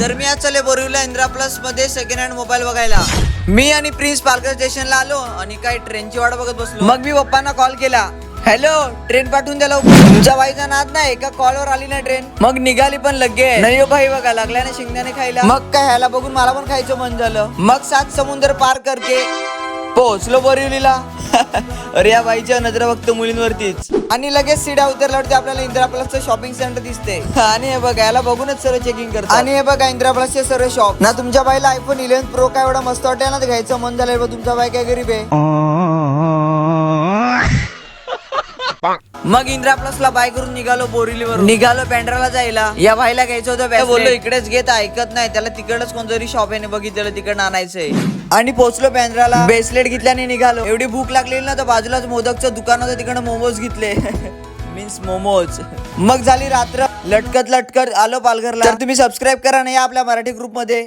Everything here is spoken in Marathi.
तर मी आज चले बोरिवला इंदिरा प्लस मध्ये सेकंड हँड मोबाईल बघायला. मी आणि प्रिन्स पालघर स्टेशनला आलो आणि काही ट्रेनची वाट बघत बसलो. मग मी पप्पांना कॉल केला, हॅलो ट्रेन पाठवून द्या लवकर. तुमच्या बाईचा नाद नाही, एका कॉलवर आली ना ट्रेन. मग निघाली पण लगेच. नाही हो भाई बघा, लागल्या ना शेंगदाणे खायला. मग काय ह्याला बघून मला पण खायचं मन झालं. मग 7 समुद्र पार करके पोहोचलो बोरिवलीला. अरे या बाईच्या नजर फक्त मुलींवरतीच. आणि लगेच सीड्या उतरल्यावरती आपल्याला इंदिरा प्लसचं शॉपिंग सेंटर दिसते. आणि हे बघा, याला बघूनच सर्व चेकिंग करतात. आणि हे बघा इंदिरा प्लसचे सर्व शॉप ना. तुमच्या बाईला आयफोन 11 प्रो काय एवढा मस्त वाटेल ना, ते घ्यायचं मन झालंय. तुमचा बाई काय गरीब आहे. मग इंदिरा प्लसला बाय करून निघालो बोरिवलीवर. निघालो बँड्राला जायला. या भाईला घ्यायचं होतं, बोललो इकडेच घेत, ऐकत नाही. त्याला तिकडच कोणतरी शॉप आहे बघितलेलं, तिकडं आणायचंय. आणि पोहोचलो बँड्राला. ब्रेसलेट घेतल्याने निघालो. एवढी भूक लागलेली ना, तर बाजूलाच मोदकचं दुकान होतं, तिकडं मोमोज घेतले. मीन्स मोमोज. मग झाली रात्र. लटकत आलो पालघरला. तर तुम्ही सबस्क्राईब करा नाही आपल्या मराठी ग्रुप मध्ये.